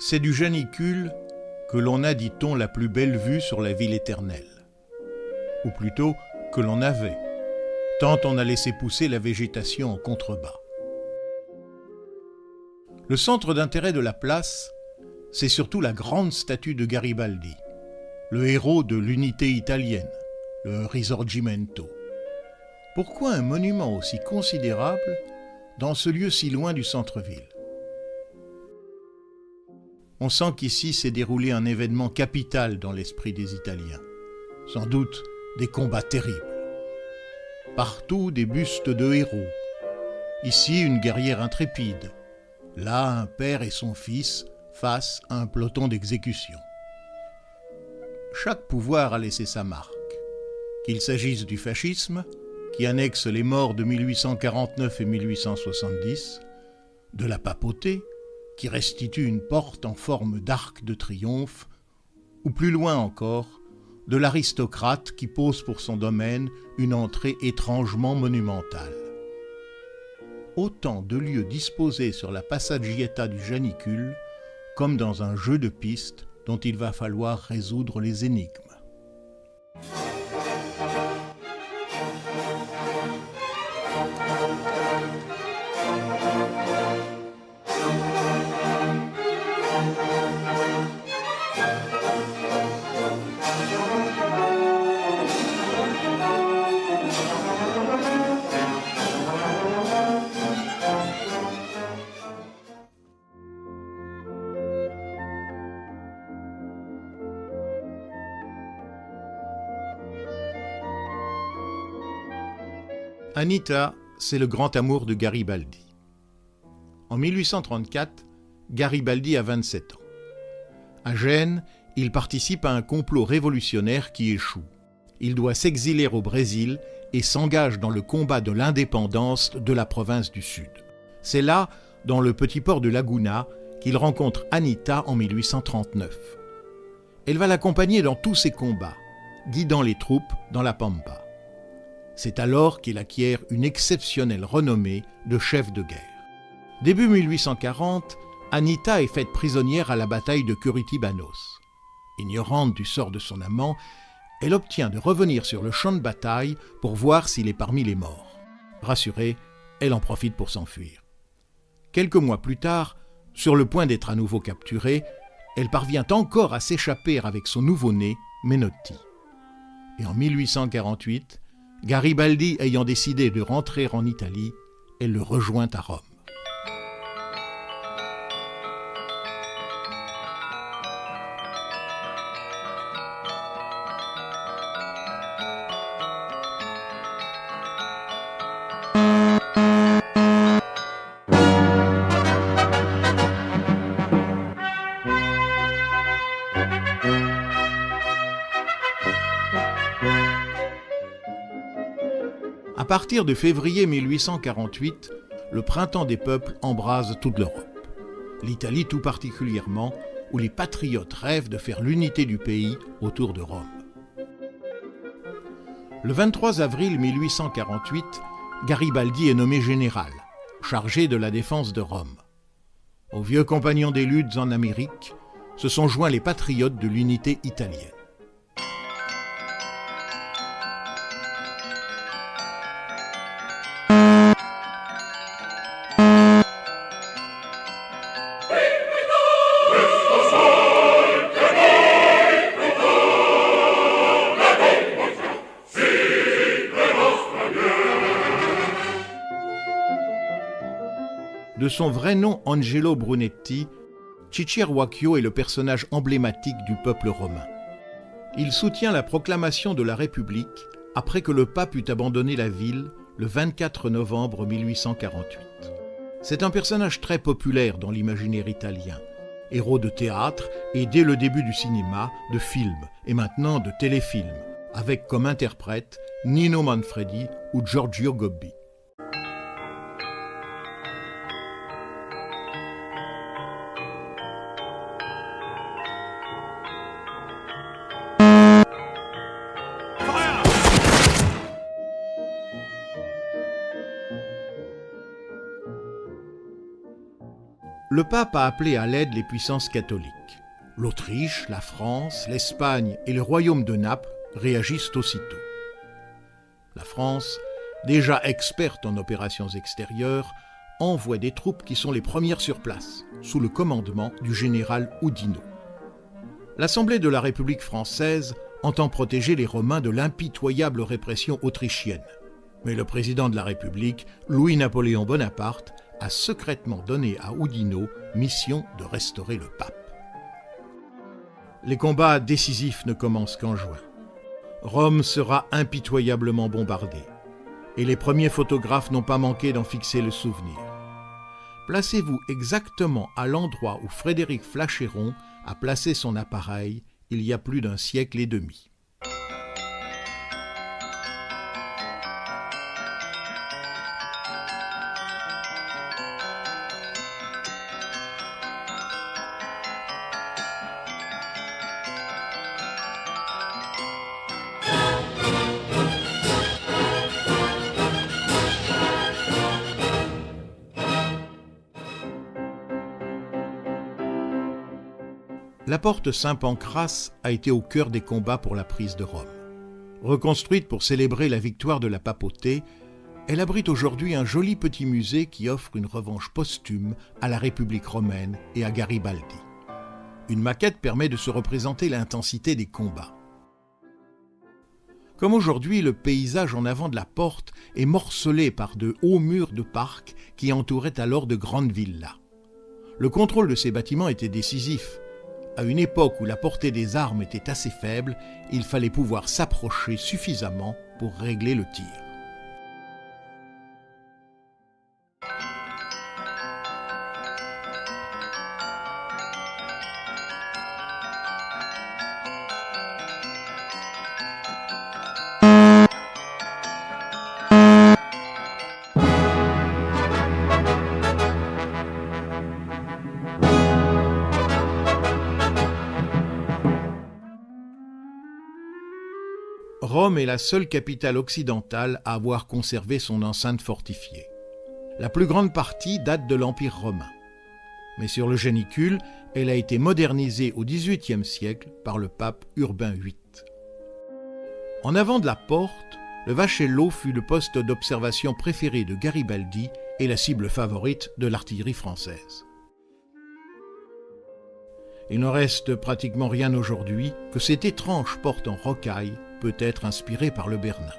C'est du Janicule que l'on a, dit-on, la plus belle vue sur la ville éternelle. Ou plutôt, que l'on avait, tant on a laissé pousser la végétation en contrebas. Le centre d'intérêt de la place, c'est surtout la grande statue de Garibaldi, le héros de l'unité italienne, le Risorgimento. Pourquoi un monument aussi considérable dans ce lieu si loin du centre-ville? On sent qu'ici s'est déroulé un événement capital dans l'esprit des Italiens. Sans doute des combats terribles. Partout des bustes de héros. Ici une guerrière intrépide. Là un père et son fils face à un peloton d'exécution. Chaque pouvoir a laissé sa marque. Qu'il s'agisse du fascisme, qui annexe les morts de 1849 et 1870, de la papauté, qui restitue une porte en forme d'arc de triomphe, ou plus loin encore, de l'aristocrate qui pose pour son domaine une entrée étrangement monumentale. Autant de lieux disposés sur la Passeggiata du Janicule, comme dans un jeu de pistes dont il va falloir résoudre les énigmes. Anita, c'est le grand amour de Garibaldi. En 1834, Garibaldi a 27 ans. À Gênes, il participe à un complot révolutionnaire qui échoue. Il doit s'exiler au Brésil et s'engage dans le combat de l'indépendance de la province du Sud. C'est là, dans le petit port de Laguna, qu'il rencontre Anita en 1839. Elle va l'accompagner dans tous ses combats, guidant les troupes dans la Pampa. C'est alors qu'il acquiert une exceptionnelle renommée de chef de guerre. Début 1840, Anita est faite prisonnière à la bataille de Curitibanos. Ignorante du sort de son amant, elle obtient de revenir sur le champ de bataille pour voir s'il est parmi les morts. Rassurée, elle en profite pour s'enfuir. Quelques mois plus tard, sur le point d'être à nouveau capturée, elle parvient encore à s'échapper avec son nouveau-né, Menotti. Et en 1848, Garibaldi ayant décidé de rentrer en Italie, elle le rejoint à Rome. À partir de février 1848, le printemps des peuples embrase toute l'Europe. L'Italie tout particulièrement, où les patriotes rêvent de faire l'unité du pays autour de Rome. Le 23 avril 1848, Garibaldi est nommé général, chargé de la défense de Rome. Aux vieux compagnons des luttes en Amérique se sont joints les patriotes de l'unité italienne. De son vrai nom Angelo Brunetti, Cicerwacchio est le personnage emblématique du peuple romain. Il soutient la proclamation de la République après que le pape eut abandonné la ville le 24 novembre 1848. C'est un personnage très populaire dans l'imaginaire italien, héros de théâtre et dès le début du cinéma, de films et maintenant de téléfilms, avec comme interprètes Nino Manfredi ou Giorgio Gobbi. le pape a appelé à l'aide les puissances catholiques. L'Autriche, la France, l'Espagne et le royaume de Naples réagissent aussitôt. La France, déjà experte en opérations extérieures, envoie des troupes qui sont les premières sur place, sous le commandement du général Oudinot. L'Assemblée de la République française entend protéger les Romains de l'impitoyable répression autrichienne. Mais le président de la République, Louis-Napoléon Bonaparte, a secrètement donné à Oudinot mission de restaurer le pape. Les combats décisifs ne commencent qu'en juin. Rome sera impitoyablement bombardée, et les premiers photographes n'ont pas manqué d'en fixer le souvenir. Placez-vous exactement à l'endroit où Frédéric Flachéron a placé son appareil il y a plus d'un siècle et demi. La porte Saint-Pancrace a été au cœur des combats pour la prise de Rome. Reconstruite pour célébrer la victoire de la papauté, elle abrite aujourd'hui un joli petit musée qui offre une revanche posthume à la République romaine et à Garibaldi. Une maquette permet de se représenter l'intensité des combats. Comme aujourd'hui, le paysage en avant de la porte est morcelé par de hauts murs de parc qui entouraient alors de grandes villas. Le contrôle de ces bâtiments était décisif. À une époque où la portée des armes était assez faible, il fallait pouvoir s'approcher suffisamment pour régler le tir. Rome est la seule capitale occidentale à avoir conservé son enceinte fortifiée. La plus grande partie date de l'Empire romain. Mais sur le génicule, elle a été modernisée au XVIIIe siècle par le pape Urbain VIII. En avant de la porte, le Vascello fut le poste d'observation préféré de Garibaldi et la cible favorite de l'artillerie française. Il n'en reste pratiquement rien aujourd'hui que cette étrange porte en rocaille peut être inspirée par le Bernin.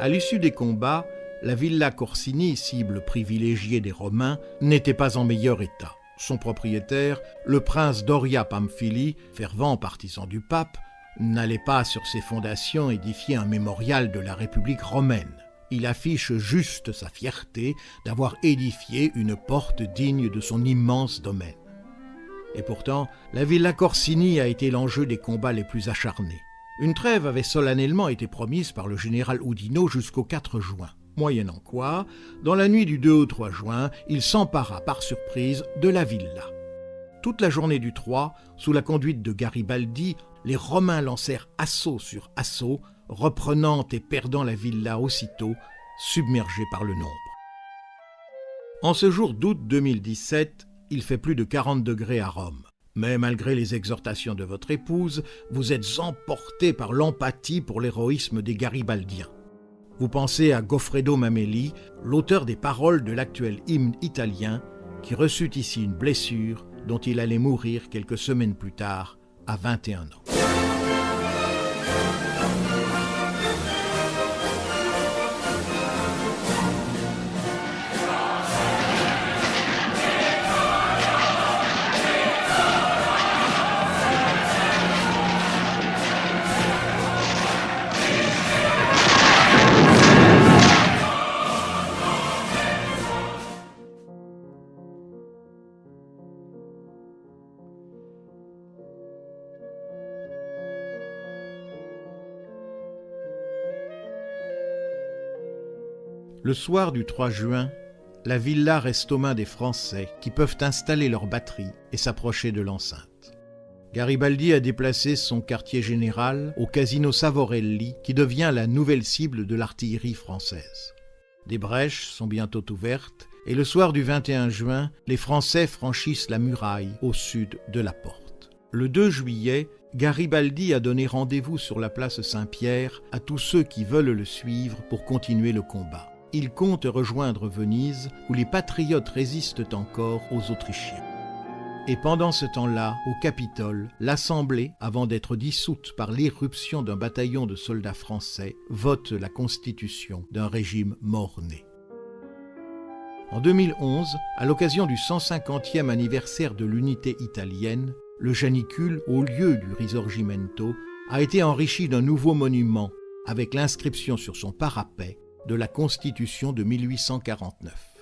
À l'issue des combats, la Villa Corsini, cible privilégiée des Romains, n'était pas en meilleur état. Son propriétaire, le prince Doria Pamphili, fervent partisan du pape, n'allait pas sur ses fondations édifier un mémorial de la République romaine. Il affiche juste sa fierté d'avoir édifié une porte digne de son immense domaine. Et pourtant, la Villa Corsini a été l'enjeu des combats les plus acharnés. Une trêve avait solennellement été promise par le général Oudinot jusqu'au 4 juin, moyennant quoi, dans la nuit du 2 au 3 juin, il s'empara par surprise de la villa. Toute la journée du 3, sous la conduite de Garibaldi, les Romains lancèrent assaut sur assaut, reprenant et perdant la villa aussitôt, submergée par le nombre. En ce jour d'août 2017, il fait plus de 40 degrés à Rome. Mais malgré les exhortations de votre épouse, vous êtes emporté par l'empathie pour l'héroïsme des Garibaldiens. Vous pensez à Goffredo Mameli, l'auteur des paroles de l'actuel hymne italien, qui reçut ici une blessure dont il allait mourir quelques semaines plus tard, à 21 ans. Le soir du 3 juin, la villa reste aux mains des Français qui peuvent installer leurs batteries et s'approcher de l'enceinte. Garibaldi a déplacé son quartier général au casino Savorelli qui devient la nouvelle cible de l'artillerie française. Des brèches sont bientôt ouvertes et le soir du 21 juin, les Français franchissent la muraille au sud de la porte. Le 2 juillet, Garibaldi a donné rendez-vous sur la place Saint-Pierre à tous ceux qui veulent le suivre pour continuer le combat. Il compte rejoindre Venise où les patriotes résistent encore aux Autrichiens. Et pendant ce temps-là, au Capitole, l'Assemblée, avant d'être dissoute par l'irruption d'un bataillon de soldats français, vote la constitution d'un régime mort-né. En 2011, à l'occasion du 150e anniversaire de l'unité italienne, le Janicule, au lieu du Risorgimento, a été enrichi d'un nouveau monument avec l'inscription sur son parapet de la Constitution de 1849.